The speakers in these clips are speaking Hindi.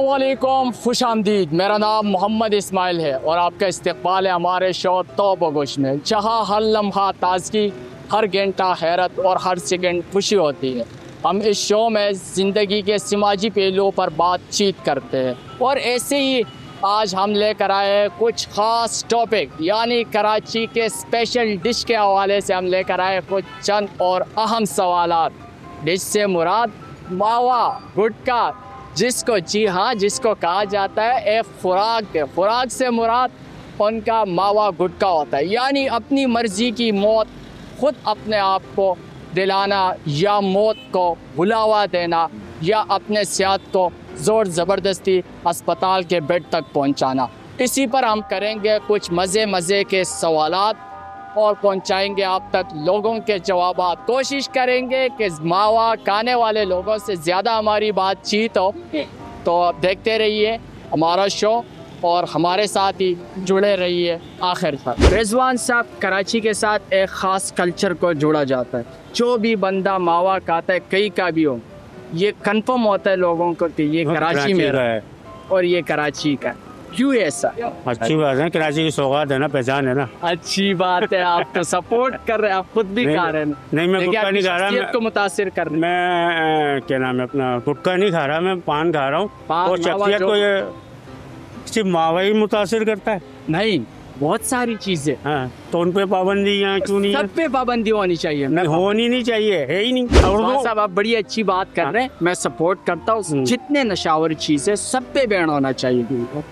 अस्सलामुअलैकुम, खुश आमदीद। मेरा नाम मोहम्मद इस्माइल है और आपका इस्तकबाल है हमारे शो तौबा गोश में, जहाँ हर लम्हा ताजगी, हर घंटा हैरत और हर सेकंड खुशी होती है। हम इस शो में ज़िंदगी के समाजी पहलुओं पर बातचीत करते हैं और ऐसे ही आज हम लेकर आए हैं कुछ ख़ास टॉपिक, यानी कराची के स्पेशल डिश के हवाले से हम लेकर आए कुछ चंद और अहम सवालात। डिश से मुराद मावा गुटका, जिसको जी हाँ जिसको कहा जाता है एक खुराक है। खुराक से मुराद उनका मावा गुटका होता है, यानी अपनी मर्ज़ी की मौत खुद अपने आप को दिलाना या मौत को बुलावा देना या अपने सेहत को ज़ोर ज़बरदस्ती अस्पताल के बेड तक पहुंचाना। इसी पर हम करेंगे कुछ मज़े के सवालात और पहुंचाएंगे आप तक लोगों के जवाबात। कोशिश करेंगे कि मावा खाने वाले लोगों से ज़्यादा हमारी बातचीत हो। तो आप देखते रहिए हमारा शो और हमारे साथ ही जुड़े रहिए आखिर तक। रिजवान साहब, कराची के साथ एक ख़ास कल्चर को जोड़ा जाता है। जो भी बंदा मावा खाता है, कहीं का भी हो, ये कंफर्म होता है लोगों को कि ये कराची में है और ये कराची का। क्यों ऐसा? अच्छी बात है, कराची की सौगात है ना, पहचान है ना। अच्छी बात है, आप तो सपोर्ट कर रहे हैं, आप खुद भी खा रहे हैं। नहीं, मैं गुटखा नहीं खा रहा, मैं को मुतासिर कर रहे हैं। मैं क्या नाम है अपना, गुटखा नहीं खा रहा, मैं पान खा रहा हूँ। और शख्सियत को ये सिर्फ मावा ही मुतासिर करता है? नहीं, बहुत सारी चीजें। हाँ, तो उन पे पाबंदी यहाँ क्यों नहीं है? सब पे पाबंदी होनी चाहिए। नहीं, होनी नहीं चाहिए, है ही नहीं। साहब, आप बड़ी अच्छी बात कर रहे हैं, मैं सपोर्ट करता हूँ। जितने नशावर चीजें सब पे बैन होना चाहिए।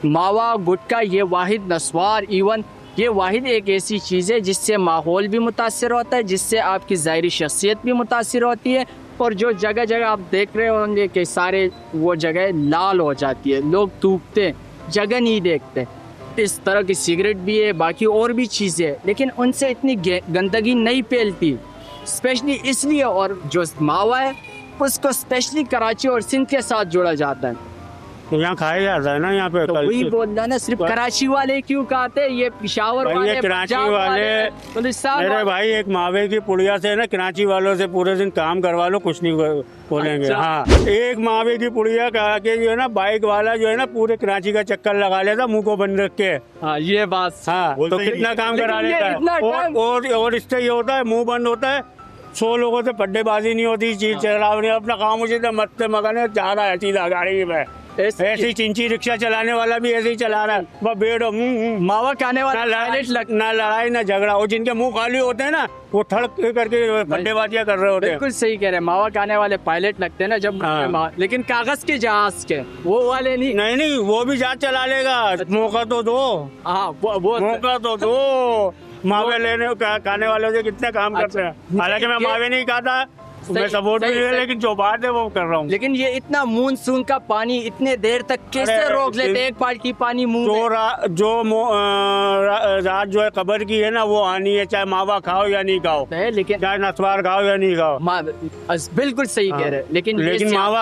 मावा गुटखा ये वाहिद नस्वार, इवन ये वाहिद एक ऐसी चीज़ है जिससे माहौल भी मुतासिर होता है, जिससे आपकी ज़ाहिरी शख्सियत भी मुतासिर होती है। और जो जगह जगह आप देख रहे होंगे कि सारे वो जगह लाल हो जाती है, लोग थूकते, जगह नहीं देखते। इस तरह की सिगरेट भी है, बाकी और भी चीज़ें हैं, लेकिन उनसे इतनी गंदगी नहीं फैलती, स्पेशली इसलिए। और जो मावा है उसको स्पेशली कराची और सिंध के साथ जोड़ा जाता है। तो यहाँ खाया जाता है ना, यहाँ पे। तो वही बोल रहा ना, सिर्फ कराची वाले क्यों खाते हैं, ये पिशावर वाले, ये कराची वाले। मेरे भाई, एक मावे की पुड़िया से ना कराची वालों से पूरे दिन काम करवा लो, कुछ नहीं बोलेंगे। अच्छा। हाँ, एक मावे की पुड़िया कहा के जो है ना, बाइक वाला जो है ना पूरे कराची का चक्कर लगा लेता मुंह को बंद रख के। हाँ, ये बात। हाँ, तो कितना काम करा लेता है। और इससे ये होता है, मुंह बंद होता है, 100 लोगों से पड्डेबाजी नहीं होती, चीज चलावनी, अपना काम उसी से मत मगन जा रहा है सीधा गाड़ी में। ऐसी चिंची रिक्शा चलाने वाला भी ऐसे ही चला रहा है, वह बेड़ो मावा खाने वाला ना लड़ाई ना झगड़ा। और जिनके मुंह खाली होते हैं ना, वो ठड़क करके पड्डेबाजियां कर रहे होते हैं। बिल्कुल सही कह रहे हैं, मावा खाने वाले पायलट लगते हैं ना जब। हाँ। लेकिन कागज के जहाज के वो वाले नहीं। नहीं, वो भी जहाज चला लेगा। मौका तो दो। हाँ, वो मौका तो दो। मावे लेने खाने वालों से कितने काम करते हैं। हालांकि मैं मावे नहीं खाता, मैं सपोर्ट नहीं है, लेकिन जो बात है वो कर रहा हूँ। लेकिन ये इतना मानसून का पानी इतने देर तक कैसे रोक लेते? एक बाल्टी पानी मुंह में। जो रात जो है कब्र की है ना, वो आनी है, चाहे मावा खाओ या नहीं खाओ, लेकिन चाहे नस्वार खाओ या नहीं खाओ। बिल्कुल सही कह रहे हैं, लेकिन मावा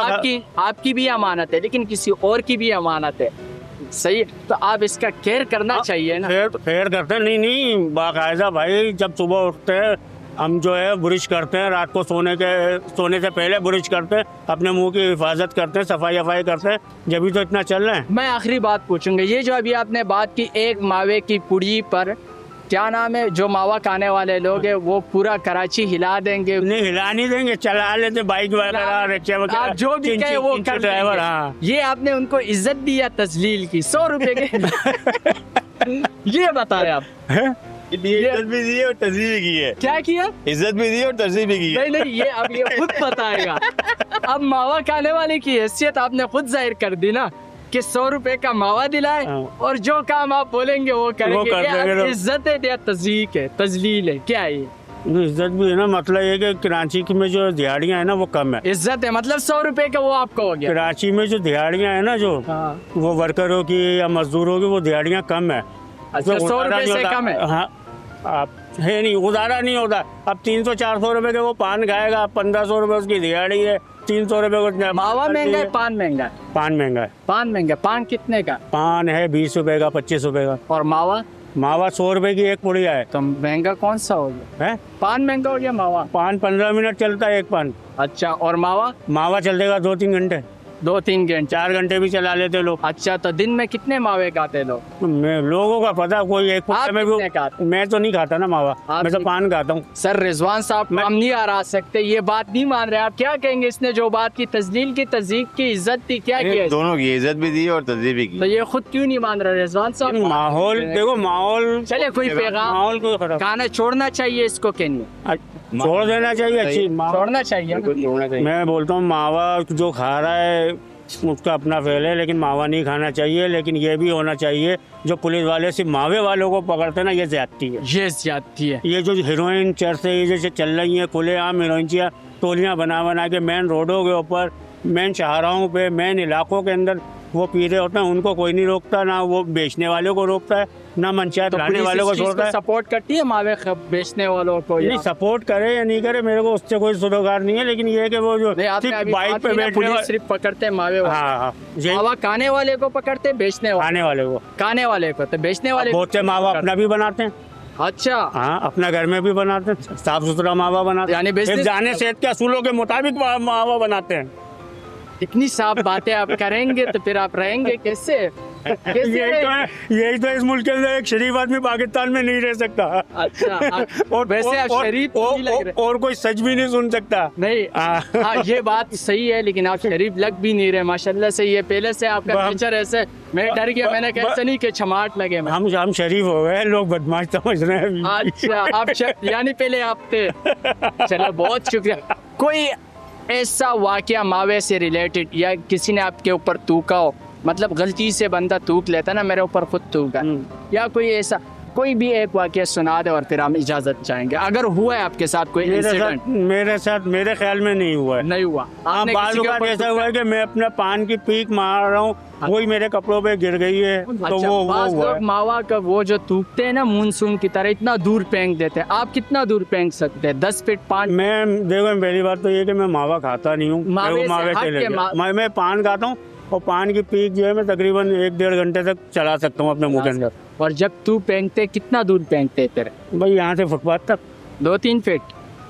आपकी भी अमानत है, लेकिन किसी और की भी अमानत है। सही, तो आप इसका केयर करना चाहिए ना। केयर करते नहीं, बाकायदा भाई। जब सुबह उठते हैं हम जो है ब्रश करते हैं, रात को सोने से पहले ब्रश करते हैं, अपने मुंह की हिफाजत करते हैं, सफाई करते हैं, जब भी तो इतना चल रहा है। मैं आखिरी बात पूछूंगा, ये जो अभी आपने बात की एक मावे की पुड़ी पर, क्या नाम है, जो मावा खाने वाले लोग हैं वो पूरा कराची हिला देंगे? नहीं, हिला नहीं देंगे, चला लेते बाइक वगैरह, रिक्शा वगैरह, जो भी कहे वो कर ड्राइवर। हाँ, ये आपने उनको इज्जत दी या तजलील की? 100 रुपए के ये बताए आप। इज्जत भी दी और तस्वीर की है। क्या किया? इज्जत भी दी और तस्वीर भी की है। नहीं, ये अब ये खुद बताएगा। अब मावा खाने वाले की हैसियत आपने खुद जाहिर कर दी ना, कि 100 रुपए का मावा दिलाए और जो काम आप बोलेंगे वो करेंगे। इज्जत है या तज़ीक है, तजलील है, क्या है ये? इज्जत भी है ना, मतलब ये कि कराची में जो दिहाड़ियाँ है ना वो कम है। इज्जत है मतलब 100 रुपए का वो आपको हो गया। कराची में जो दिहाड़ियाँ है ना, जो वो वर्करों की या मजदूरों की, वो दिहाड़ियाँ कम है। 100 रुपए से कम है? हाँ, आप है नहीं, गुजारा नहीं होता। अब 300-400 रुपए के वो पान खाएगा, 1500 रुपए उसकी दिहाड़ी है, 300 रुपए को। मावा महंगा है, पान महंगा है? पान महंगा है। पान महंगा। पान कितने का? पान है 20 रुपए का, 25 रुपए का। और मावा? मावा 100 रुपए की एक पुड़िया है। तो महंगा कौन सा हो गया? है पान महंगा हो गया? मावा? पान 15 मिनट चलता है एक पान। अच्छा, और मावा? मावा चलेगा 2-3 घंटे। 2-3 घंटे। 4 घंटे भी चला लेते लोग। अच्छा, तो दिन में कितने मावे खाते लोग? लोगों का पता, कोई एक आप में कितने खाते? मैं तो नहीं खाता ना मावा, आप मैं तो नहीं- पान खाता हूँ। सर रिजवान साहब, हम नहीं आ सकते, ये बात नहीं मान रहे, आप क्या कहेंगे? इसने जो बात की, तजलील की, तज़ीक की, इज्जत दी, क्या किया? दोनों की इज्जत भी दी और तहजीब भी तो की। ये खुद क्यों नहीं मान रहे रिजवान साहब? माहौल देखो, माहौल, चले कोई पैगाम, माहौल को खराब खाना छोड़ना चाहिए इसको कि नहीं? छोड़ देना चाहिए। अच्छी छोड़ना चाहिए। मैं बोलता हूँ मावा जो खा रहा है उसका अपना फेल है, लेकिन मावा नहीं खाना चाहिए। लेकिन ये भी होना चाहिए, जो पुलिस वाले सिर्फ मावे वालों को पकड़ते हैं ना, ये ज्यादती है। ये ज्यादती है। ये जो हीरोइन चर्चे ये जैसे चल रही हैं, खुलेआम हीरोइनचियाँ टोलियाँ बना बना के मेन रोडों के ऊपर, मेन शाहराहों पे, मेन इलाकों के अंदर वो पी रहे होते हैं। उनको कोई नहीं रोकता, ना वो बेचने वालों को रोकता है, ना मंचायत तो लाने वालों को छोड़ता है। सपोर्ट करती है मावे बेचने वालों को? नहीं, सपोर्ट करे या नहीं करे मेरे को उससे कोई सरोकार नहीं है, लेकिन ये है कि वो जो सिर्फ बाइक पे बैठने वाले, सिर्फ पकड़ते हैं मावे वाले। हाँ, मावा खाने वाले को पकड़ते हैं, बेचने वाले, खाने वाले को, खाने वाले को तो बेचने वाले बहुत से मावा अपना भी बनाते हैं। अच्छा, हाँ, अपना घर में भी बनाते हैं, साफ सुथरा मावा बनाते हैं, यानी एक जाने सेहत के असूलों के मुताबिक मावा बनाते हैं। इतनी साफ बातें आप करेंगे तो फिर आप रहेंगे कैसे? यही तो इस मुल्क के अंदर एक शरीफ आदमी पाकिस्तान में नहीं रह सकता। अच्छा, और वैसे आप शरीफ नहीं लग रहे, और कोई सच भी नहीं सुन सकता। नहीं, हाँ ये बात सही है, लेकिन आप शरीफ लग भी नहीं रहे माशाल्लाह से। ये पहले से आपका नेचर ऐसे, मैं डर गया, मैंने कैसे नहीं कि छमाट लगे। हम शरीफ हो गए, लोग बदमाश समझ रहे हैं। अच्छा, आप यानी पहले आप थे। चलो, बहुत शुक्रिया। कोई ऐसा वाकया मावे से रिलेटेड या किसी ने आपके ऊपर थूका हो, मतलब गलती से बंदा थूक लेता ना, मेरे ऊपर खुद थूका, या कोई ऐसा कोई भी एक वाकया सुना दे और फिर हम इजाजत चाहेंगे, अगर हुआ है आपके साथ कोई इंसिडेंट? मेरे ख्याल में नहीं हुआ है। नहीं हुआ? हाँ, बाल का ऐसा हुआ है कि मैं अपना पान की पीक मार रहा हूँ, वही मेरे कपड़ों पे गिर गई है। अच्छा, तो वो हुआ है। मावा का वो जो थूकते हैं ना मानसून की तरह, इतना दूर फेंक देते हैं। आप कितना दूर फेंक सकते हैं? 10 फीट? 5? मैं देखो, पहली बात तो ये कि मैं मावा खाता नहीं हूँ, मैं पान खाता हूँ, और पान की पीक जो है मैं तकरीबन 1-1.5 घंटे तक चला सकता हूँ अपने मुंह के अंदर। और जब तू फेंकते कितना दूर फेंकते तेरे? भाई यहाँ से फुटपाथ तक 2-3 फीट,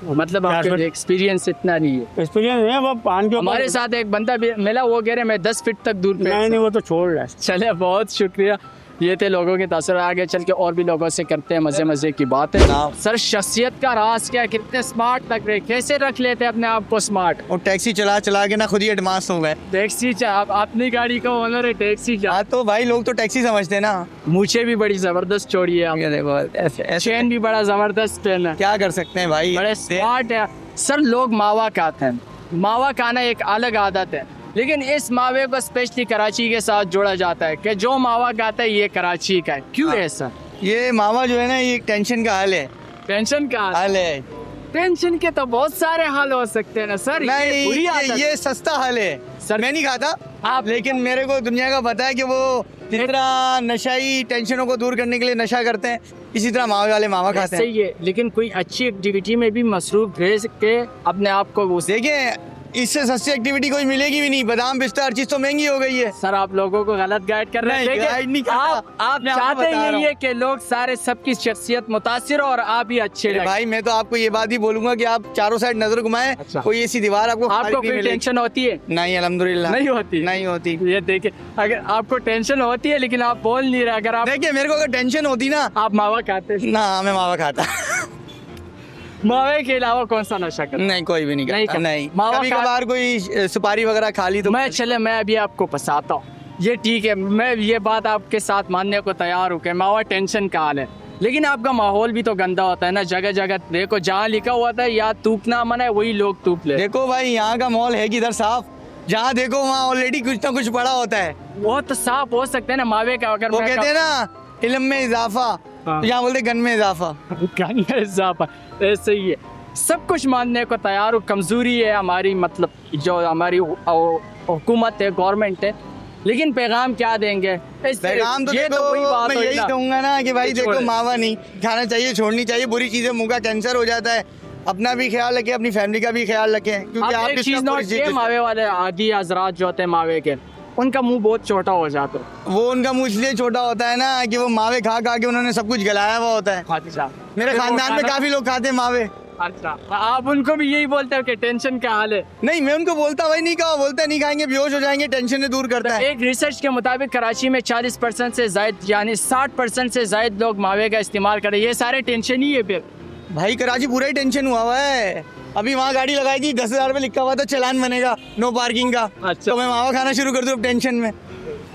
मतलब आपके एक्सपीरियंस इतना नहीं है? एक्सपीरियंस है वो पान के। हमारे साथ एक बंदा भी मिला, वो कह रहे मैं 10 फीट तक दूर फेंक। नहीं, वो तो छोड़ रहा है। चले, बहुत शुक्रिया। ये थे लोगों के तासुर। आगे चल के और भी लोगों से करते हैं मजे मजे की बात है। सर, शख्सियत का राज क्या? कितने स्मार्ट लग रहे, कैसे रख लेते हैं अपने आप को स्मार्ट? और टैक्सी चला चला के ना खुद ही एडवांस हो गए। टैक्सी आप अपनी गाड़ी का ओनर है, टैक्सी हाँ, तो भाई लोग तो टैक्सी समझते हैं ना। मुझे भी बड़ी जबरदस्त चोरी है आप। देखो चेन भी बड़ा जबरदस्त पहना है, क्या कर सकते हैं भाई, बड़े स्मार्ट है। सर, लोग मावा खाते हैं, मावा खाना एक अलग आदत है, लेकिन इस मावे को स्पेशली कराची के साथ जोड़ा जाता है कि जो मावा खाता है ये कराची का है। क्यों है सर? ये मावा जो है ना, ये एक टेंशन का हल है। टेंशन का हल है? टेंशन के तो बहुत सारे हल हो सकते हैं ना सर। नहीं, बुरी आदत ये सस्ता हल है सर। मैं नहीं खाता आप, लेकिन मेरे को दुनिया का पता है कि वो जिस तरह नशाई टेंशनों को दूर करने के लिए नशा करते हैं, इसी तरह मावे वाले मावा खाते हैं। सही है, लेकिन कोई अच्छी एक्टिविटी में भी मसरूफ रह के अपने आप को देखिए, इससे सस्ती एक्टिविटी कोई मिलेगी भी नहीं। बादाम पिस्ता हर चीज तो महंगी हो गई है। सर, आप लोगों को गलत गाइड कर रहे हैं। नहीं, गाइड नहीं कर रहा। आप मैं चाहते आपको बता हैं रहा ये कि लोग सारे सबकी शख्सियत मुतासिर हो और आप ही अच्छे लगे। भाई मैं तो आपको ये बात ही बोलूंगा कि आप चारों साइड नजर घुमाएं, अच्छा। कोई ऐसी दीवार आपको कोई टेंशन होती है? नहीं, अल्हम्दुलिल्लाह नहीं होती। नहीं होती। ये देखिए, अगर आपको टेंशन होती है लेकिन आप बोल नहीं रहे, अगर आप देखिए मेरे को अगर टेंशन होती ना, आप मावा खाते ना मैं मावा खाता मावे के अलावा कौन सा नशा करते? नहीं, कोई भी नहीं करता। नहीं, मावा कभी कभार कोई सुपारी वगैरह खा ली तो मैं अभी आपको फंसाता हूँ। ये ठीक है, मैं ये बात आपके साथ मानने को तैयार हूँ कि मावा टेंशन का हाल है, लेकिन आपका माहौल भी तो गंदा होता है ना। जगह जगह देखो, जहाँ लिखा हुआ था या थूकना मना है, वही लोग थूक ले। देखो भाई, यहाँ का माहौल है किधर साफ? जहाँ देखो वहाँ ऑलरेडी कुछ ना कुछ पड़ा होता है। वो तो साफ हो सकते हैं ना मावे का, अगर वो कहते हैं ना इल्म में इजाफा, तो यहाँ बोलते गन में इजाफा। गन में इजाफा, ऐसे ही है। सब कुछ मानने को तैयार हूँ, कमजोरी है हमारी, मतलब जो हमारी हुकूमत है, गवर्नमेंट है, लेकिन पैगाम क्या देंगे? पैगाम तो ये देखो, तो वही बात मैं हुई यही ना। कहूँगा ना कि भाई देखो, छोड़े। मावा नहीं खाना चाहिए, छोड़नी चाहिए। बुरी चीजें, मुंह का कैंसर हो जाता है। अपना भी ख्याल रखें, अपनी फैमिली का भी ख्याल रखें, क्योंकि आप आप एक चीज नोट किए, मावे वाले आदि हजरात जो होते हैं मावे के, उनका मुंह बहुत छोटा हो जाता है। वो उनका मुंह इसलिए छोटा होता है ना कि वो मावे खा खा के उन्होंने सब कुछ गलाया हुआ होता है। अच्छा, मेरे खानदान में काफी लोग खाते हैं मावे। अच्छा, आप उनको भी यही बोलते हो कि टेंशन का हाल है? नहीं, मैं उनको बोलता भाई नहीं कहा, बोलता नहीं खाएंगे बेहोश हो जाएंगे, टेंशन से दूर करता है। एक रिसर्च के मुताबिक कराची में 40% से जायद यानी 60% से जायद लोग मावे का इस्तेमाल करें, ये सारे टेंशन ही है फिर। भाई कराची पूरा ही टेंशन हुआ है। अभी वहाँ गाड़ी लगाई थी, 10,000 रुपये लिखा हुआ था चालान बनेगा नो पार्किंग का। अच्छा। तो मैं मावा खाना शुरू कर दूँ अब टेंशन में।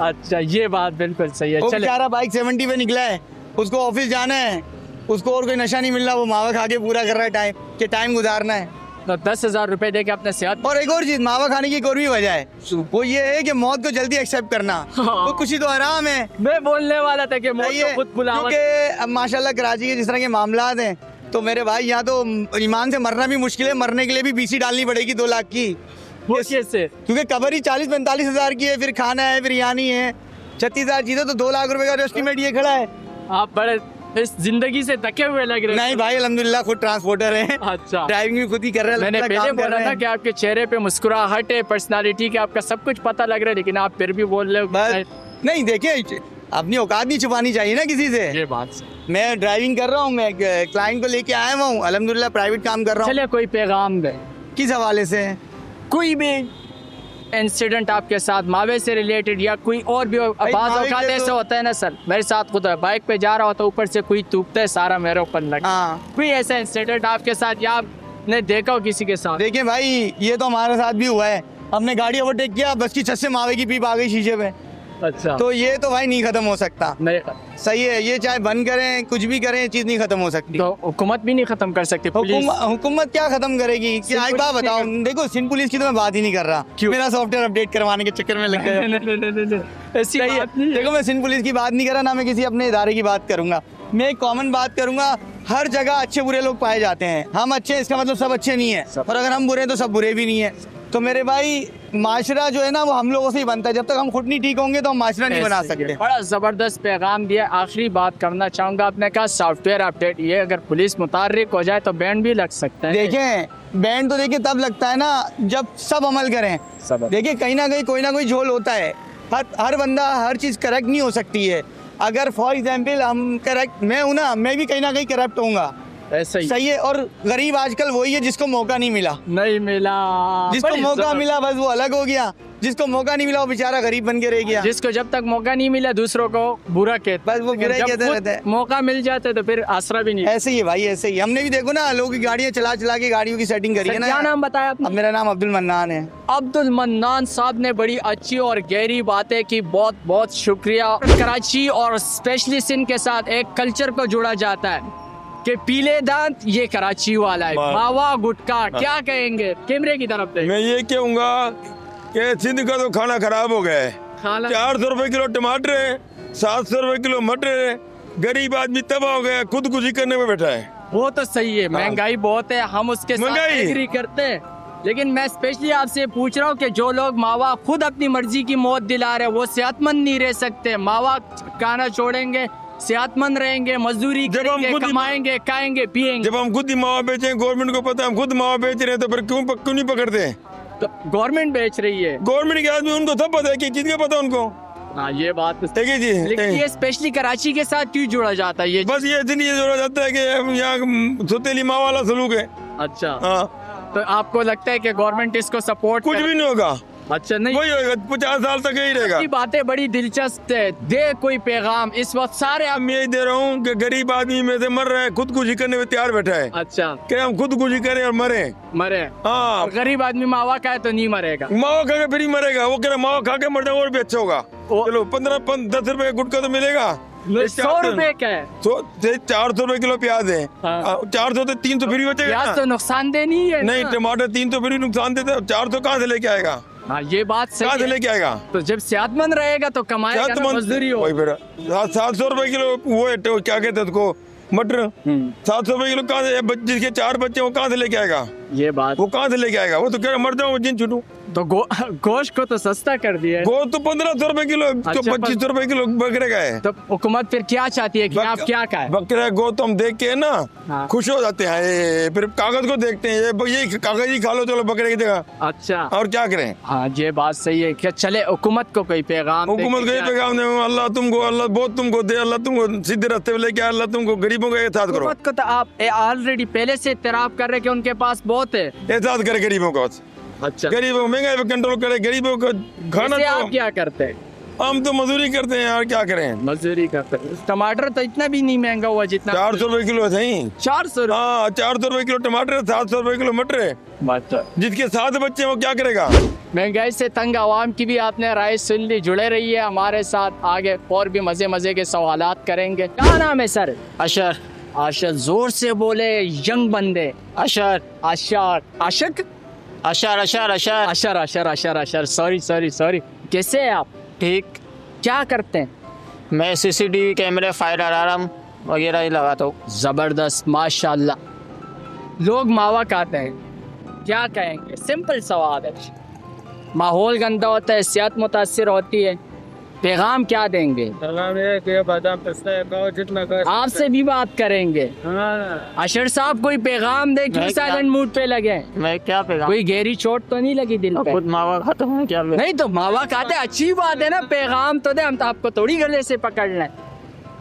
अच्छा, ये बात बिल्कुल सही है। वो चले, बेचारा बाइक 70 पे निकला है, उसको ऑफिस जाना है, उसको और कोई नशा नहीं मिल रहा, वो मावा खा के पूरा कर रहा है टाइम कि टाइम गुजारना है। तो 10,000 रुपए दे के अपने सेहत। और एक और चीज मावा खाने की एक और भी वजह है, वो ये है कि मौत को जल्दी एक्सेप्ट करना। हाँ। वो कुछ ही तो आराम है। मैं बोलने वाला था कि मौत सही को है, खुद बुलावा। क्योंकि अब माशाल्लाह कराची के जिस तरह के मामलात हैं, तो मेरे भाई यहाँ तो ईमान से मरना भी मुश्किल है, मरने के लिए भी बीसी डालनी पड़ेगी 2 लाख की। वो कैसे? क्योंकि कबर ही 40-45 हज़ार की है, फिर खाना है, बिरयानी है, 36,000 चीजें, तो 2 लाख रुपए का एस्टिमेट ये खड़ा है। आप बड़े इस जिंदगी से थके हुए लग रहे हैं। नहीं भाई अल्हम्दुलिल्लाह खुद ट्रांसपोर्टर है। अच्छा, ड्राइविंग भी खुद ही कर रहे हैं। मैंने अलग पहले काम कर बोला रहे था हैं। कि आपके चेहरे पे मुस्कुराहट है, पर्सनालिटी के आपका सब कुछ पता लग रहा है, लेकिन आप फिर भी बोल रहे हो। बस नहीं देखिए, अपनी औकात नहीं छुपानी चाहिए ना किसी से। ये बात सही। मैं ड्राइविंग कर रहा हूँ, मैं क्लाइंट को लेके आया हुआ हूँ, अल्हम्दुलिल्लाह प्राइवेट काम कर रहा हूँ। चलिए, कोई पैगाम दे, किस हवाले से? कोई भी इंसिडेंट आपके साथ मावे से रिलेटेड या कोई और भी हो। भाई, बात मावे औकात के ऐसे तो- होता है ना सर, मेरे साथ खुद है, बाइक पे जा रहा होता, ऊपर से कोई थूकता है, सारा मेरे ऊपर लगा। हाँ कोई ऐसा इंसिडेंट आपके साथ या आपने देखा हो किसी के साथ? देखिए भाई, ये तो हमारे साथ भी हुआ है। हमने गाड़ी ओवरटेक किया, बस की छत से मावे की पीप आ गई शीशे पे। अच्छा, तो ये तो भाई नहीं खत्म हो सकता। नहीं, सही है, ये चाहे बंद करें कुछ भी करें, ये चीज नहीं खत्म हो सकती। तो हुकूमत भी नहीं खत्म कर सकती, पुलिस। हुकूमत क्या खत्म करेगी? कि सिंध एक बात पुलिस बताओ, नहीं देखो सिंध पुलिस की तो मैं बात ही नहीं कर रहा, क्यों? मेरा सॉफ्टवेयर अपडेट करवाने के चक्कर में लग गया। ऐसी सही है, बात नहीं है। देखो मैं सिंध पुलिस की बात नहीं कर रहा, ना मैं किसी अपने इदारे की बात करूंगा, मैं एक कॉमन बात करूंगा। हर जगह अच्छे बुरे लोग पाए जाते हैं। हम अच्छे, इसका मतलब सब अच्छे नहीं है, और अगर हम बुरे हैं तो सब बुरे भी नहीं है। तो मेरे भाई, माशरा जो है ना वो हम लोगों से ही बनता है। जब तक हम खुद नहीं ठीक होंगे तो हम माशरा नहीं बना सकते। बड़ा जबरदस्त पैगाम दिया। आखिरी बात करना चाहूंगा, आपने कहा सॉफ्टवेयर अपडेट, ये अगर पुलिस मुतारिक हो जाए तो बैन भी लग सकता है। देखें, बैंड तो देखिए तब लगता है ना जब सब अमल करें। सब। देखिए कहीं ना कहीं कोई ना कोई झोल होता है। हर बंदा हर चीज़ करेक्ट नहीं हो सकती है। अगर फॉर एग्जाम्पल हम करेक्ट, मैं हूँ ना, मैं भी कहीं ना कहीं करप्ट होऊंगा। ऐसा ही सही है। और गरीब आजकल वही है जिसको मौका नहीं मिला। नहीं मिला, जिसको बड़ी मौका जबरदस्त। मिला बस वो अलग हो गया, जिसको मौका नहीं मिला वो बेचारा गरीब बन के रह गया। जिसको जब तक मौका नहीं मिला दूसरों को बुरा कहते, बस वो बुरा ही जब कहते खुद रहते हैं। मौका मिल जाता है तो फिर आसरा भी नहीं। ऐसे ही है भाई, ऐसे ही। हमने भी देखो ना, लोगों की गाड़ियाँ चला चला के गाड़ियों की सेटिंग करी है ना। क्या नाम बताया आपने? अब मेरा नाम अब्दुल मन्नान है। अब्दुल मन्नान साहब ने बड़ी अच्छी और गहरी बातें की, बहुत बहुत शुक्रिया। कराची और स्पेशली सिंध के साथ एक कल्चर को जोड़ा जाता है कि पीले दांत ये कराची वाला है, मावा गुटखा। क्या कहेंगे? कैमरे की तरफ देख। मैं ये कहूँगा कि सिंध का तो खाना खराब हो गया है। खाना 400 रुपए किलो टमाटर है, 700 रुपए किलो मटर है। गरीब आदमी तबाह हो गया, खुदकुशी करने में बैठा है। वो तो सही है, महंगाई बहुत है, हम उसके साथ महंगाई। एग्री करते हैं। लेकिन मैं स्पेशली आपसे पूछ रहा हूँ कि जो लोग मावा खुद अपनी मर्जी की मौत दिला रहे हैं, वो सेहतमंद नहीं रह सकते। मावा खाना छोड़ेंगे, सेहतमंद रहेंगे, मजदूरी जब हम करेंगे, खुद ही- कमाएंगे, खाएंगे, पिएंगे। जब हम खुद ही मावा बेचें, गवर्नमेंट को पता है हम खुद मावा बेच रहे हैं, तो फिर क्यों नहीं पकड़ते हैं? तो गवर्नमेंट बेच रही है। गवर्नमेंट के आदमी, उनको सब पता है कि किसका पता उनको। हाँ, ये बात तो ठीक है जी। लेकिन ये स्पेशली कराची के साथ क्यों जोड़ा जाता है ये? बस ये इसलिए जोड़ा जाता है कि यहाँ सुतेली माँ वाला सलूक है। अच्छा, हाँ, तो आपको लगता है कि गवर्नमेंट इसको सपोर्ट कुछ भी नहीं होगा, अच्छा नहीं, वही होगा, 50 साल तक यही रहेगा। ये बातें बड़ी दिलचस्प है। दे कोई पैगाम इस वक्त सारे हम यही दे रहा हूँ कि गरीब आदमी में से मर रहा है, खुदकुशी करने में तैयार बैठा है अच्छा कि हम खुदकुशी करें और मरे। मरे। हाँ, और गरीब आदमी मावा खाए तो नहीं मरेगा। मावा खा के फिर ही मरेगा। वो कह रहा मावा खा के मर जाओ और भी अच्छा होगा। ओ- चलो 10 रुपए का गुटखा तो मिलेगा। 100 रुपए का है। 400 रुपए किलो प्याज है। हाँ। 400 से 300 फ्री बचेगा प्याज ना? तो नुकसानदेह नहीं है नहीं, ना? टमाटर 300 फ्री नुकसान देते, 400 कहाँ से लेके आएगा? हाँ, ये बात कहाँ सही से है। लेके आएगा? तो जब सेहतमंद रहेगा तो कमाएगा ना, मजदूरी हो। वही फिर 700 रुपए किलो वो है, तो क्या कहते हैं उसको, मटर। 700 रुपए किलो कहाँ से? जिसके 4 बच्चे वो कहाँ से लेके आएगा? ये बात वो कहाँ से लेके आएगा? वो तो कह रहा मर जाऊँ जिन छूटू। तो गोश्त को तो सस्ता कर दिया है। गो तो 1500 रुपए किलो, तो अच्छा, 2500 रुपए किलो बकरे का है। तो हुकूमत फिर क्या चाहती है कि आप क्या खाएं? बकरे गो तो हम देख के ना हाँ। खुश हो जाते हैं। फिर कागज को देखते हैं, ये कागज ही खा लो चलो बकरे की जगह, अच्छा, और क्या करें? हाँ ये बात सही है। क्या चले हुकूमत को कोई पैगाम दे हुकूमत कि को ये क्या- पैगाम दे, अल्लाह तुमको, अल्लाह बहुत तुमको दे, अल्लाह तुमको सीधे रास्ते पे लेके आए, अल्लाह तुमको गरीबों का एहसास करो। हुकूमत को तो आप ऑलरेडी पहले से इतराफ कर रहे कि उनके पास बहुत है। एहसास करे गरीबों का, अच्छा, गरीबों को महंगाई पे कंट्रोल करे, गरीबों को खाना वैसे आप दो। क्या करते हैं? हम तो मजदूरी करते हैं यार, क्या करें? मजदूरी करते हैं। टमाटर तो इतना भी नहीं महंगा हुआ जितना 400 रुपए किलो सही। 400 रुपये। हाँ 400 रुपए किलो टमाटर है, 700 रुपए किलो मटर है। जिसके 7 बच्चे हैं, वो क्या करेगा? महंगाई से तंग आवाम की भी आपने राय सुन ली। जुड़े रहिए हमारे साथ, आगे और भी मजे मजे के सवालात करेंगे। क्या नाम है सर? अशर आशर, जोर से बोले यंग बंदे। अशर आशार, आशक, अशर अशर अशर अशर अशर अशर अशर, सॉरी सॉरी सॉरी। कैसे हैं आप? ठीक। क्या करते हैं? मैं सीसीटीवी कैमरे, फायर अलार्म वगैरह ही लगाता हूँ। जबरदस्त, माशाल्लाह। लोग मावा खाते हैं, क्या कहेंगे? सिंपल सवाल है। माहौल गंदा होता है, सेहत मुतासिर होती है, पैगाम क्या देंगे? आपसे भी बात करेंगे। अशर साहब कोई पैगाम दे, क्यों मैं क्या- साइलेंट मूड पे लगे? मैं क्या पैगाम? कोई गहरी चोट तो नहीं लगी दिल पे? खुद मावा खाता हूँ, क्या पैगाम? नहीं तो मावा खाते, अच्छी बात है ना। पैगाम तो दे, हम तो आपको थोड़ी गले से पकड़ लें।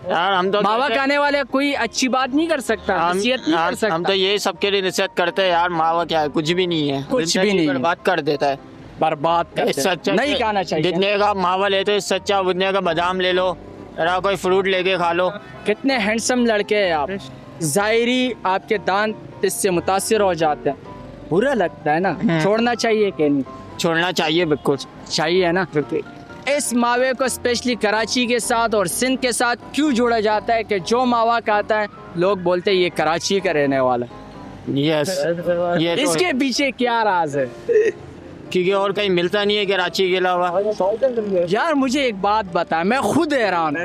यार हम तो मावा खाने वाले कोई अच्छी बात नहीं कर सकता, नसीहत नहीं कर हम सकता। तो ये सबके लिए नसीहत करते हैं यार। मावा क्या है? कुछ भी नहीं है, कुछ भी जिंदगी नहीं है। बर्बाद कर देता है। बर्बाद इससे अच्छा नहीं खाना चाहिए। जितने का मावा लेते हो इससे अच्छा उतने का बादाम ले लो, या कोई फ्रूट लेके खा लो। कितने हैंडसम लड़के हैं आप। जाहिरी आपके दांत इससे मुतासिर हो जाते हैं, बुरा लगता है ना। छोड़ना चाहिए कि नहीं? छोड़ना चाहिए, बिल्कुल चाहिए ना। इस मावे को स्पेशली कराची के साथ और सिंध के साथ क्यों जोड़ा जाता है कि जो मावा खाता है लोग बोलते हैं ये कराची का रहने वाला है? यस। ये तो इसके पीछे क्या राज है? क्योंकि और कहीं मिलता नहीं है कराची के अलावा। यार मुझे एक बात बता, मैं खुद हैरान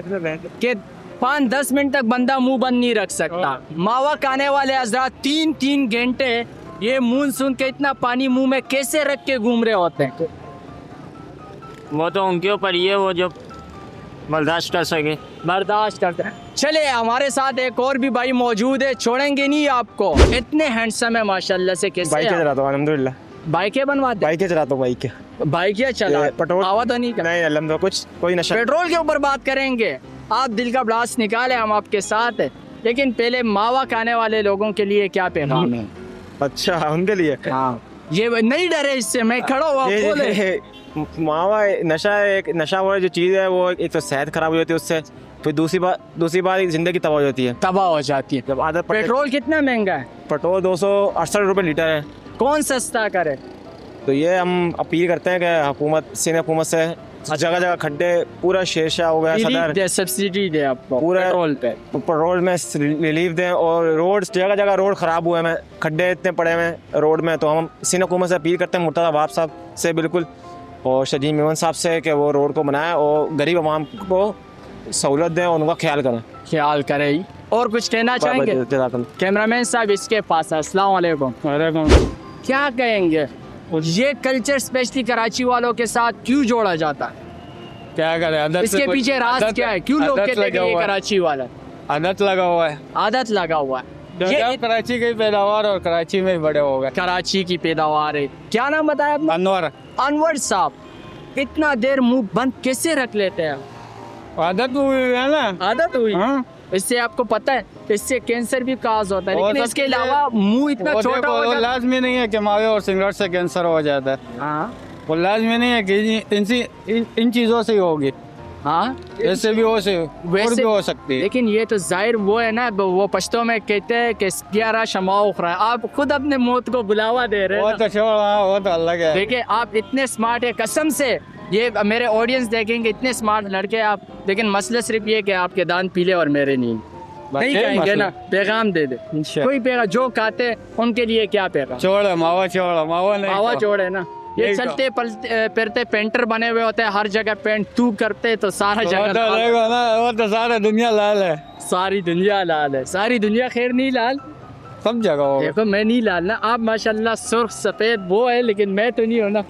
कि 5-10 मिनट तक बंदा मुंह बंद नहीं रख सकता। मावा खाने वाले हजरात 3-3 घंटे ये मुंह सुन के इतना पानी मुंह में कैसे रख के घूम रहे होते हैं? वो तो उनके ऊपर ही है, वो जो बर्दाश्त कर सके। बर्दाश्त करते हैं। चले, हमारे साथ एक और भी भाई मौजूद है, छोड़ेंगे नहीं आपको। इतने हैंडसम है माशाल्लाह से। कैसे बाइकें आप? चलाता हूँ अल्हम्दुलिल्लाह। बाइकें बनवाते? बाइकें चलाता हूँ, बाइकें। बाइकें चला, पेट्रोल आवा तो नहीं कर? नहीं अल्हम्दुलिल्लाह, कुछ कोई नशा। पेट्रोल के ऊपर बात करेंगे। आप दिल का ब्लास्ट निकाले, हम आपके साथ हैं। लेकिन पहले मावा खाने वाले लोगों के लिए क्या पैगाम है? अच्छा उनके लिए हाँ, ये नहीं डरे इससे, मैं खड़ा हुआ बोले। मावा नशा है, एक नशा वो जो चीज़ है, वो एक तो सेहत खराब हो जाती है उससे, फिर दूसरी बात जिंदगी तबाह हो जाती है तबाह हो जाती है। जब आदत पेट्रोल कितना महंगा है? पेट्रोल 268 रुपये लीटर है। कौन सस्ता करे? तो ये हम अपील करते हैं कि हुकूमत से जगह जगह खड्डे, पूरा शेरशाह हो गया सदर, दे, सब्सिडी दे आपको पूरा पेट्रोल पे। पेट्रोल में रिलीफ दें। और रोड जगह जगह रोड ख़राब हुए हैं, खड्डे इतने पड़े हुए हैं रोड में। तो हम सिंध हुकूमत से अपील करते हैं, मुर्तज़ा अवाब साहब से बिल्कुल, और शजीब मेमन साहब से, कि वो रोड को बनाएं और गरीब आवाम को सहूलत दें और उनका ख्याल करें। ख्याल करे। और कुछ कहना चाहेंगे? कैमरामैन साहब इसके पास है। अस्सलाम वालेकुम। क्या कहेंगे? ये कल्चर स्पेशली कराची वालों के साथ क्यों जोड़ा जाता है? क्या करें, आदत इसके पीछे राज क्या है? क्यों लोग कहते हैं कि ये कराची वाला? आदत लगा हुआ है। आदत लगा हुआ है। ये कराची की पैदावार और कराची में बड़े हो गए। कराची की पैदावार है। क्या नाम बताया आपने? अनवर। अनवर साहब, इतना देर मुंह बंद कैसे रख लेते हैं? आदत हुई है ना। आदत हुई। हाँ। इससे आपको पता है इससे कैंसर भी काज होता है, लेकिन इसके अलावा मुंह इतना वो छोटा देखो, हो वो जाता है। लाजमी नहीं है कि मावे और सिगरेट से कैंसर हो जाता है। हाँ वो लाजमी नहीं है कि इन चीज़ों से ही होगी। हाँ, ऐसे भी हो से और भी हो सकती है। लेकिन ये तो जाहिर वो है ना, वो पश्तो में कहते हैं कि 11 शमा उखरा है। आप खुद अपने मौत को बुलावा दे रहे वो हैं। तो छोड़, हाँ, वो तो अलग है। देखिए आप इतने स्मार्ट है, कसम से ये मेरे ऑडियंस देखेंगे, इतने स्मार्ट लड़के आप, लेकिन मसला सिर्फ ये कि आपके दांत पीले और मेरे नहीं कहेंगे मसला। ना। पैगाम दे दे कोई पैगाम, जो खाते उनके लिए क्या पैगाम? छोड़ मावा, छोड़ मावा नहीं। मावा छोड़ है ना। ये यही तो। चलते फिरते पेंटर बने हुए होते हैं, हर जगह पेंट तू करते तो सारा वो जगह तो लाल। देखो ना, वो तो सारा दुनिया लाल है। सारी दुनिया लाल है। सारी दुनिया खैर नहीं लाल, सब जगह होगा। देखो मैं नहीं लाल ना, आप माशाल्लाह सुर्ख सफेद वो है, लेकिन मैं तो नहीं हूँ ना।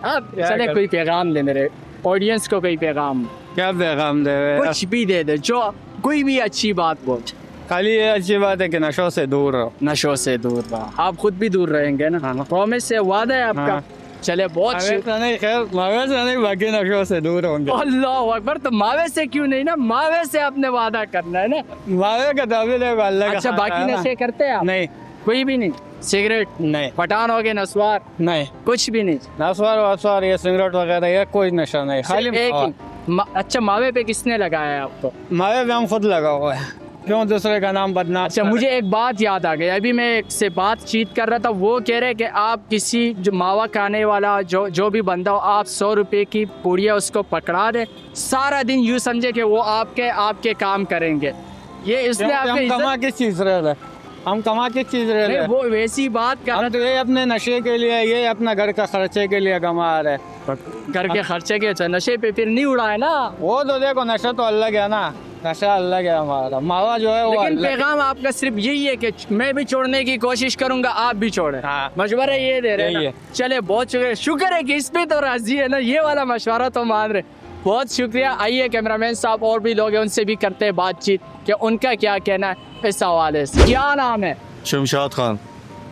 आप चले कोई पैगाम दे मेरे ऑडियंस को, कोई पैगाम, क्या पैगाम दे रहे हैं? कुछ भी दे दे, जो कोई भी अच्छी बात बोल। खाली ये अच्छी बात है कि नशों से दूर रहो। नशों से दूर रहो, आप खुद भी दूर रहेंगे ना, प्रॉमिस है, वादा है आपका। हाँ। चले बहुत मावे से नहीं, खैर मावे से नहीं, बाकी नशों से दूर होंगे। अल्लाह अकबर, तो मावे से क्यों नहीं ना, मावे से आपने वादा करना है ना। मावे का ताबीर है, अल्लाह का अच्छा खाता बाकी है ना। नशे करते हैं आप? नहीं कोई भी नहीं, सिगरेट नहीं पठान हो गए, नस्वार नहीं, कुछ भी नहीं, नस्वार वस्वार ये सिगरेट वगैरह ये कोई नशा नहीं, खाली एक ही। अच्छा मावे पे किसने लगाया है आपको? मावे पे हम खुद लगा हुआ है, क्यों दूसरे का नाम बदनाम। अच्छा मुझे एक बात याद आ गई, अभी मैं एक से बातचीत कर रहा था, वो कह रहे कि आप किसी जो मावा खाने वाला जो भी बंदा हो, आप 100 रुपए की पूड़िया उसको पकड़ा दे, सारा दिन यूँ समझे कि वो आपके काम करेंगे। ये इसलिए हम आपके कमा किस चीज रहे थे, हम कमा किस चीज रहे थे? वो वैसी बात कर हम तो ये अपने नशे के लिए, ये अपना घर का खर्चे के लिए कमा रहे। घर के खर्चे के नशे पे फिर नहीं उड़ाए ना। वो तो देखो नशा तो अलग है ना, नशा अलग है हमारा, मावा जो है वो लेकिन अलग है। पैगाम आपका सिर्फ यही है कि मैं भी छोड़ने की कोशिश करूंगा, आप भी छोड़े। हाँ। मशवरा ये दे रहे हैं यही ना। है। चले बहुत शुक्रिया, शुक्र है कि इस पे तो राजी है ना, ये वाला मशवरा तो मान रहे। बहुत शुक्रिया। आइए कैमरामैन साहब और भी लोग हैं, उनसे भी करते हैं बातचीत कि उनका क्या कहना है इस हवाले से। क्या नाम है? शमशाद खान।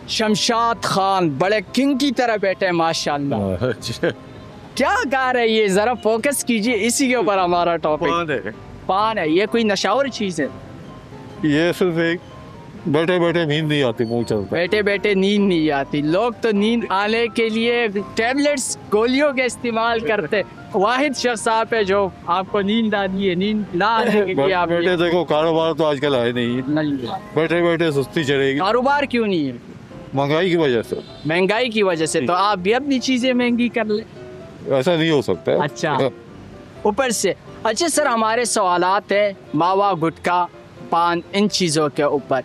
शमशाद खान, बड़े किंग की तरह बैठे हैं माशाल्लाह। क्या गा रहे हैं ये, जरा फोकस कीजिए इसी के ऊपर, हमारा टॉपिक पान है। ये कोई नशावर चीज है? ये सिर्फ एक बैठे बैठे नींद नहीं आती, मुंह चलता। बैठे बैठे नींद नहीं आती, लोग तो नींद आने के लिए टैबलेट्स गोलियों का इस्तेमाल करते। वाहिद शख्स आप है जो आपको नींद आती है, नींद ना आने के लिए आप बैठे देखो, कारोबार तो आजकल है नहीं, नहीं। बैठे बैठे सुस्ती चढ़ेगी। कारोबार क्यों नहीं है? महंगाई की वजह से। महंगाई की वजह से। तो आप भी अपनी चीजें महंगी कर ले। ऐसा नहीं हो सकता है। अच्छा ऊपर से। अच्छा सर, हमारे सवालात है मावा, गुटखा, पान, इन चीज़ों के ऊपर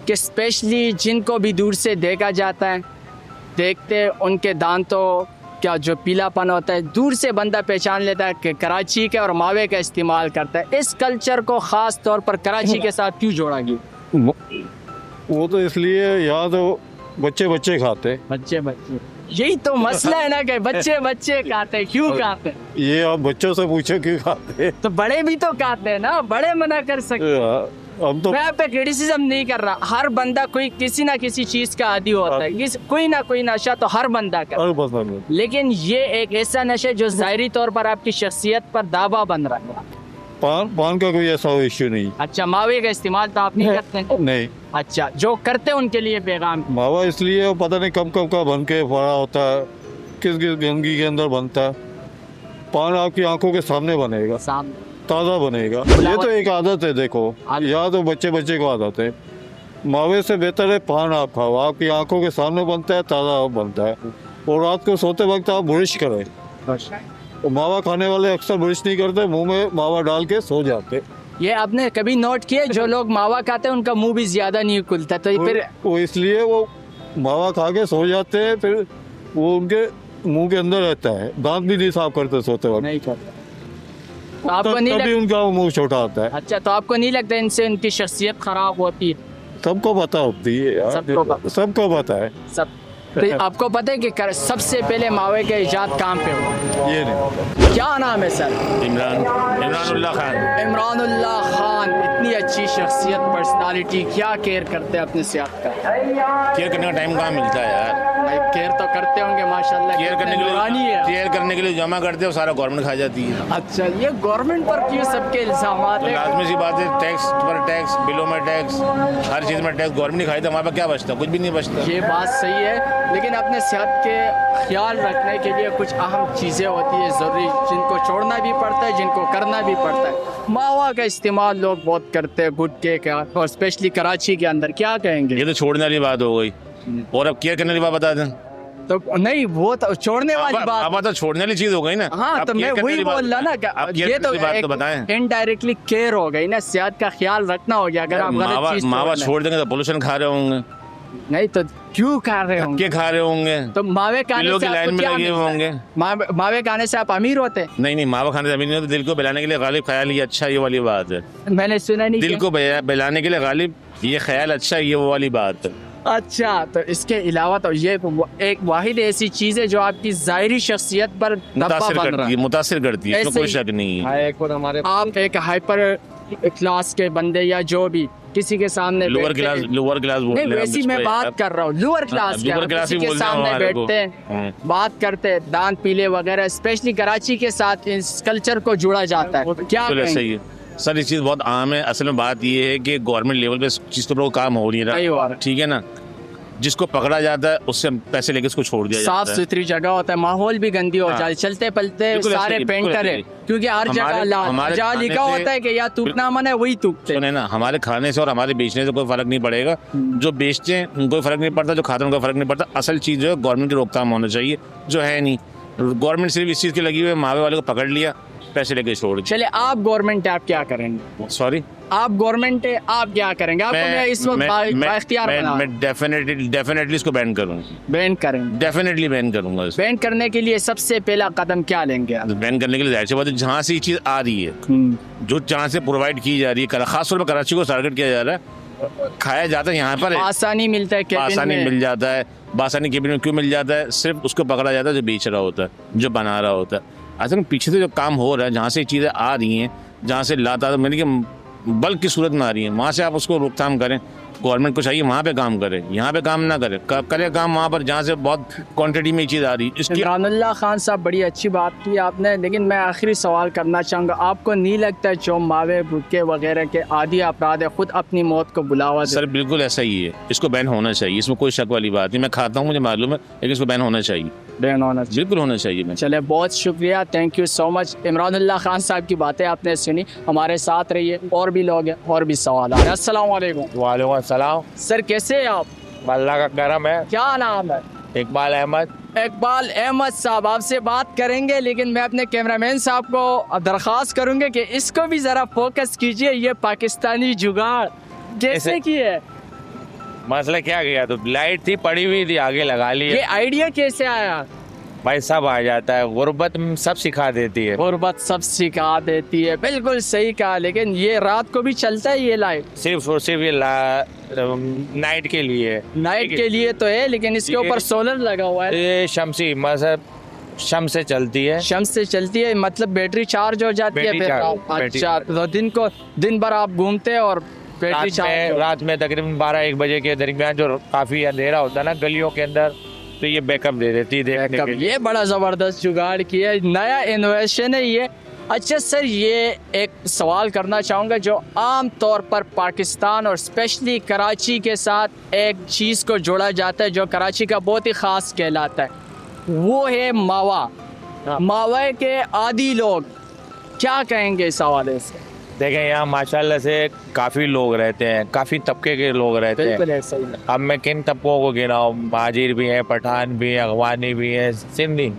कि स्पेशली जिनको भी दूर से देखा जाता है, देखते उनके दांतों क्या जो पीलापन होता है, दूर से बंदा पहचान लेता है कि कराची के और मावे का इस्तेमाल करता है। इस कल्चर को ख़ास तौर पर कराची के साथ क्यों जोड़ा गया? वो तो इसलिए, यहाँ तो बच्चे बच्चे खाते। बच्चे बच्चे, यही तो मसला है ना कि बच्चे बच्चे खाते हैं। क्यों खाते हैं? ये आप बच्चों से पूछो क्यों खाते। तो बड़े भी तो खाते हैं ना, बड़े मना कर सकते। हम तो मैं आप पे क्रिटिसिज्म नहीं कर रहा, हर बंदा कोई किसी ना किसी चीज का आदी होता है, कोई ना कोई नशा तो हर बंदा का। और पसंद है। लेकिन ये एक ऐसा नशा जो ज़ाहिरी तौर पर आपकी शख्सियत पर दावा बन रहा है। पान का कोई ऐसा इश्यू नहीं। अच्छा मावे का इस्तेमाल तो आप नहीं करते? नहीं। अच्छा जो करते हैं उनके लिए पैगाम? मावा इसलिए वो पता नहीं कब कब का बन के पड़ा होता है, किस किस गंदगी के अंदर बनता है। पान आपकी आंखों के सामने बनेगा, सामने ताज़ा बनेगा। ये तो एक आदत है, देखो यहाँ तो बच्चे बच्चे को आदत है। मावे से बेहतर है पान आप खाओ, आपकी आंखों के सामने बनता है, ताज़ा बनता है। और रात को सोते वक्त आप ब्रश करें। और मावा खाने वाले अक्सर ब्रश नहीं करते, मुंह में मावा डाल के सो जाते। ये आपने कभी नोट किया जो लोग मावा खाते हैं उनका मुंह भी ज्यादा नहीं खुलता, तो फिर वो इसलिए वो मावा खा के सो जाते हैं, फिर वो उनके मुंह के अंदर रहता है, दांत भी नहीं साफ करते सोते वक्त। नहीं करता। तो आपको नहीं तभी उनका मुंह छोटा होता है। अच्छा तो आपको नहीं लगता इनसे उनकी शख्सियत खराब होती है? सबको पता होती है यार, सबको पता है। सब तो आपको पता है कि सबसे पहले मावे का इजाद कहाँ पे हुआ? ये नहीं। क्या नाम है सर? इमरानुल्लाह खान। इमरानुल्लाह खान, इतनी अच्छी शख्सियत, पर्सनालिटी, क्या केयर करते हैं अपनी सेहत का? केयर करने का टाइम कहाँ मिलता है यार। भाई केयर तो करते होंगे माशाल्लाह। केयर करने के नूरानी लिए, है। केयर करने के लिए जमा करते हो, सारा गवर्नमेंट खा जाती है। अच्छा ये गवर्नमेंट पर क्यों सबके इल्जामात तो है? लाजमी सी बात है, टैक्स पर टैक्स, बिलों में टैक्स, हर चीज़ में टैक्स गवर्नमेंट खाई, तो हमारे पास क्या बचता? कुछ भी नहीं बचता। ये बात सही है, लेकिन अपने सेहत के ख्याल रखने के लिए कुछ अहम चीज़ें होती है ज़रूरी, जिनको छोड़ना भी पड़ता है, जिनको करना भी पड़ता है। मावा का इस्तेमाल लोग बहुत करते हैं, गुटखे का, और स्पेशली कराची के अंदर। क्या कहेंगे? ये तो छोड़ने वाली बात हो गई, और अब केयर करने वाली बात बता दें तो नहीं, वो तो छोड़ने वाली बात। अब तो छोड़ने वाली चीज़ हो गई ना। हाँ तो मैं वही बोल रहा ना, ये तो बात तो बताएं, इनडायरेक्टली केयर हो गई ना, सेहत का ख्याल रखना हो गया। अगर आप गलत चीज मावा छोड़ देंगे तो पोल्यूशन खा रहे होंगे। नहीं तो क्यों खा रहे होंगे? खा रहे होंगे तो मावे खाने से लाइन आपको में क्या लगे मिलता है? होंगे। मावे खाने से आप अमीर होते? नहीं, मावा खाने से अमीर नहीं होते, दिल को बहलाने के लिए गालिब ख्याल, ये अच्छा, ये वाली बात है। मैंने सुना नहीं। दिल को बहलाने के लिए गालिब ये ख्याल अच्छा है, ये वो वाली बात है। अच्छा, तो इसके अलावा तो ये एक वाहिद ऐसी चीज है जो आपकी ज़ाहिरी शख्सियत पर धब्बा बन रहा है, मुतासिर करती है, इसमें कोई शक नहीं है। आप एक हाइपर क्लास के बंदे या जो भी किसी के सामने लोअर क्लास नहीं, वैसी मैं बात कर रहा हूँ लोअर क्लास किसी के सामने बैठते हैं, बात करते हैं, दांत पीले वगैरह, स्पेशली कराची के साथ इस कल्चर को जोड़ा जाता है, क्या सही है सर, ये चीज़ बहुत आम है। असल में बात ये है कि गवर्नमेंट लेवल पे चीज़ तो काम हो नहीं रहा, ठीक है ना। जिसको पकड़ा जाता है उससे पैसे लेके उसको छोड़ दिया जाता है। साफ सुथरी जगह होता है, माहौल भी गंदी हो जाती है, चलते पलते सारे पेंटर है, क्योंकि हर जगह जहाँ लिखा होता है कि या तूकना मन है वही तूकते। सुने ना, हमारे खाने से और हमारे बेचने से कोई फर्क नहीं पड़ेगा। जो बेचते हैं उनको फर्क नहीं पड़ता, जो खाते हैं उनको फर्क नहीं पड़ता। असल चीज़ जो है गवर्नमेंट की रोकथाम होना चाहिए, जो है नहीं। गवर्नमेंट सिर्फ इस चीज़ की लगी हुई है, मावे वाले को पकड़ लिया, पैसे लेके छोड़ दिया। चले आप गवर्नमेंट है, आप क्या करेंगे? सॉरी, आप गवर्नमेंट है, आप क्या करेंगे? आपको मैं इस वक्त मैं डेफिनेटली इसको बैन करूँगा। बैन करेंगे? डेफिनेटली बैन करूँगा। बैन करने के लिए सबसे पहला कदम क्या लेंगे? बैन करने के लिए जाहिर सी बात है, जहाँ से ये चीज़ आ रही है, जो जहाँ से प्रोवाइड की जा रही है, खासतौर पर कराची को टारगेट किया जा रहा है, खाया जाता है यहाँ पर, आसानी मिलता है, आसानी मिल जाता है। बासानी केबिन में क्यों मिल जाता है? सिर्फ उसको पकड़ा जाता है जो बेच रहा होता है, जो बना रहा होता है। असल पीछे से जो काम हो रहा है, जहाँ से चीज़ें आ रही हैं, जहाँ से लाता मैंने कि बल्क की सूरत में आ रही है, वहाँ से आप उसको रोकथाम करें। गवर्नमेंट को चाहिए वहाँ पे काम करे, यहाँ पे काम ना करे, करे काम वहाँ पर जहाँ से बहुत क्वांटिटी में चीज़ आ रही है। इमरानुल्लाह खान साहब, बड़ी अच्छी बात की आपने, लेकिन मैं आखिरी सवाल करना चाहूँगा, आपको नहीं लगता है जो मावे भुक्के वगैरह के आदि अपराध है खुद अपनी मौत को बुलावा? सर बिल्कुल ऐसा ही है, इसको बैन होना चाहिए, इसमें कोई शक वाली बात नहीं। मैं खाता हूँ, मुझे मालूम है, लेकिन इसको बैन होना चाहिए, बैन होना बिल्कुल होना चाहिए। चले, बहुत शुक्रिया, thank you so much. Imranullah Khan sahab की बातें आपने सुनी, हमारे साथ रहिए, और भी लोग हैं, और भी सवाल है। अस्सलाम वालेकुम। वालेकुम अस्सलाम। सर कैसे हैं आप? अल्लाह का करम है। क्या नाम है? इकबाल अहमद। इकबाल अहमद साहब, आपसे बात करेंगे, लेकिन मैं अपने कैमरामैन साहब को दरख्वास्त करूंगा कि इसको भी ज़रा फोकस कीजिए। ये पाकिस्तानी जुगाड़ कैसे की है? मसला क्या गया, तो लाइट थी पड़ी हुई थी, आगे लगा ली। ये आइडिया कैसे आया? भाई सब आ जाता है, गुर्बत सब सिखा देती है। गुर्बत सब सिखा देती है, बिल्कुल सही कहा। लेकिन ये रात को भी चलता है ये लाइट? सिर्फ और सिर्फ ये नाइट के लिए। नाइट के लिए तो है, लेकिन इसके ऊपर सोलर लगा हुआ है। ये शमसी मतलब शम से चलती है। शम से चलती है, मतलब बैटरी चार्ज हो जाती है फिर? अच्छा, तो दिन भर आप घूमते हैं और बैटरी चार्ज? रात में तकरीबन 12-1 बजे के दरमियान जो काफी अंधेरा होता है ना गलियों के अंदर, तो ये बैकअप दे देती है। ये बड़ा ज़बरदस्त जुगाड़ किया, नया इनोवेशन है ये। अच्छा सर, ये एक सवाल करना चाहूँगा, जो आम तौर पर पाकिस्तान और स्पेशली कराची के साथ एक चीज़ को जोड़ा जाता है जो कराची का बहुत ही ख़ास कहलाता है, वो है मावा। मावा के आदी लोग, क्या कहेंगे इस हवाले से? देखें, यहाँ माशाल्लाह से काफ़ी लोग रहते हैं, काफ़ी तबके के लोग रहते हैं। अब मैं किन तबकों को गिनाऊँ? महाजिर भी हैं, पठान भी हैं, अगवानी भी हैं, सिंधी।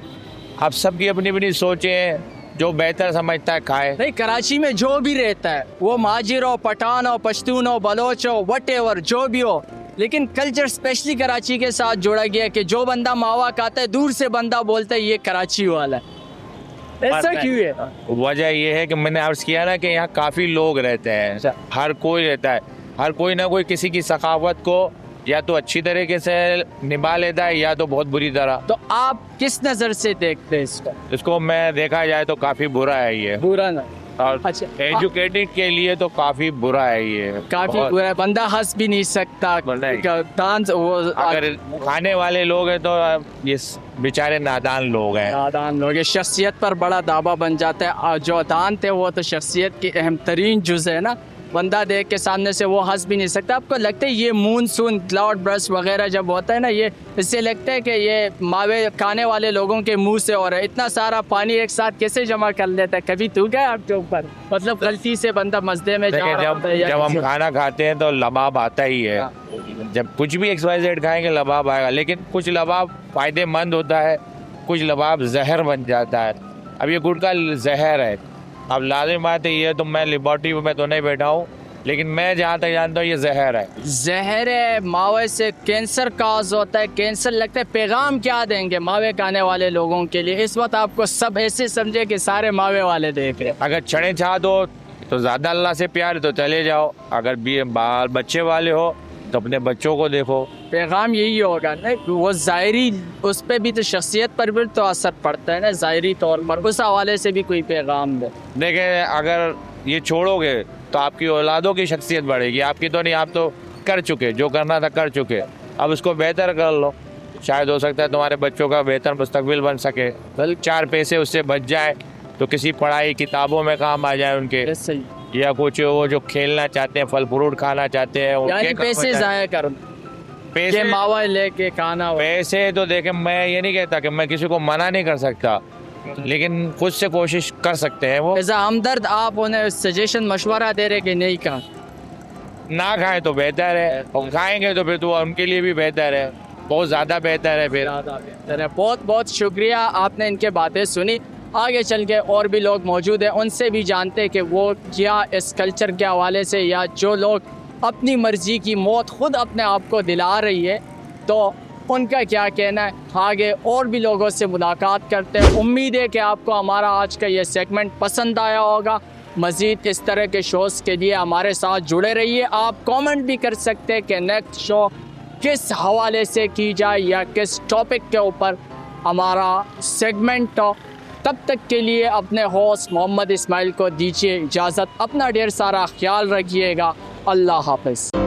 अब सबकी अपनी अपनी सोचें, जो बेहतर समझता है खाए। नहीं, कराची में जो भी रहता है, वो महाजिर हो, पठान हो, पश्तून हो, बलोच हो, वटेवर जो भी हो, लेकिन कल्चर स्पेशली कराची के साथ जोड़ा गया कि जो बंदा मावा खाता है, दूर से बंदा बोलता है ये कराची वाला है। ऐसा क्यों है? वजह ये है कि मैंने अर्ज किया ना कि यहाँ काफ़ी लोग रहते हैं, हर कोई रहता है, हर कोई ना कोई किसी की सखावत को या तो अच्छी तरीके से निभा लेता है या तो बहुत बुरी तरह। तो आप किस नज़र से देखते हैं इसको? मैं देखा जाए तो काफ़ी बुरा है ये। बुरा ना? और अच्छा, एजुकेटेड के लिए तो काफ़ी बुरा है ये, काफ़ी बुरा है। बंदा हंस भी नहीं सकता, डांस वो अगर खाने वाले लोग हैं तो ये बेचारे नादान लोग हैं। नादान लोग, ये शख्सियत पर बड़ा दावा बन जाता है। जो दान थे वो तो शख्सियत की अहम तरीन जुज़ है ना, बंदा देख के सामने से वो हंस भी नहीं सकता। आपको लगता है ये मूनसून क्लाउड ब्रस्ट वगैरह जब होता है ना, ये इससे लगता है कि ये मावे खाने वाले लोगों के मुंह से हो रहा है? इतना सारा पानी एक साथ कैसे जमा कर लेता है? कभी तू गया आपके ऊपर? मतलब गलती से बंदा मस्दे में जब हम खाना खाते हैं तो लबाब आता ही है। जब कुछ भी XYZ खाएंगे लबाब आएगा, लेकिन कुछ लबाब फ़ायदेमंद होता है, कुछ लबाब जहर बन जाता है। अब ये गुटखा जहर है। अब लाजिम बात है, ये तो मैं लिबर्टी में तो नहीं बैठा हूँ, लेकिन मैं जहाँ तक जानता हूँ ये जहर है। जहर है, मावे से कैंसर काज होता है, कैंसर लगता है। पैगाम क्या देंगे मावे खाने वाले लोगों के लिए? इस वक्त आपको सब ऐसे समझे कि सारे मावे वाले देख रहे हैं। अगर चढ़े चाह तो तो ज़्यादा अल्लाह से प्यार है तो चले जाओ, अगर भी बाल बच्चे वाले हो तो अपने बच्चों को देखो। पैगाम यही होगा ना, वो ज़ाहिरी उस पर भी तो शख्सियत पर भी तो असर पड़ता है ना, ज़ाहिरी तौर पर उस हवाले से भी कोई पैगाम दे। देखें, अगर ये छोड़ोगे तो आपकी औलादों की शख्सियत बढ़ेगी, आपकी तो नहीं। आप तो कर चुके, जो करना था कर चुके, अब उसको बेहतर कर लो। शायद हो सकता है तुम्हारे बच्चों का बेहतर मुस्तकबिल बन सके, बल्कि 4 पैसे उससे बच जाए तो किसी पढ़ाई किताबों में काम आ जाए उनके, सही, या कुछ वो जो खेलना चाहते हैं, फल फ्रूट खाना चाहते हैं, यानी पैसे ज़ाया कर, पैसे मावा लेके खाना। पैसे तो देखें, मैं ये नहीं कहता कि मैं किसी को मना नहीं कर सकता, लेकिन खुद से कोशिश कर सकते हैं वो। ऐसा हमदर्द आप उन्हें सजेशन मशवरा दे रहे कि नहीं खा, ना खाएं तो बेहतर है, और खाएंगे तो फिर तो उनके लिए भी बेहतर है, बहुत ज़्यादा बेहतर है फिर। बहुत बहुत शुक्रिया, आपने इनके बातें सुनी। आगे चल के और भी लोग मौजूद हैं, उनसे भी जानते हैं कि वो क्या इस कल्चर के हवाले से, या जो लोग अपनी मर्ज़ी की मौत ख़ुद अपने आप को दिला रही है, तो उनका क्या कहना है। आगे और भी लोगों से मुलाकात करते हैं। उम्मीद है कि आपको हमारा आज का ये सेगमेंट पसंद आया होगा। मज़ीद इस तरह के शोज़ के लिए हमारे साथ जुड़े रहिए। आप कमेंट भी कर सकते हैं कि नेक्स्ट शो किस हवाले से की जाए या किस टॉपिक के ऊपर हमारा सेगमेंट हो। तब तक के लिए अपने होस्ट मोहम्मद इस्माइल को दीजिए इजाज़त। अपना ढेर सारा ख्याल रखिएगा। अल्लाह हाफ़िज़।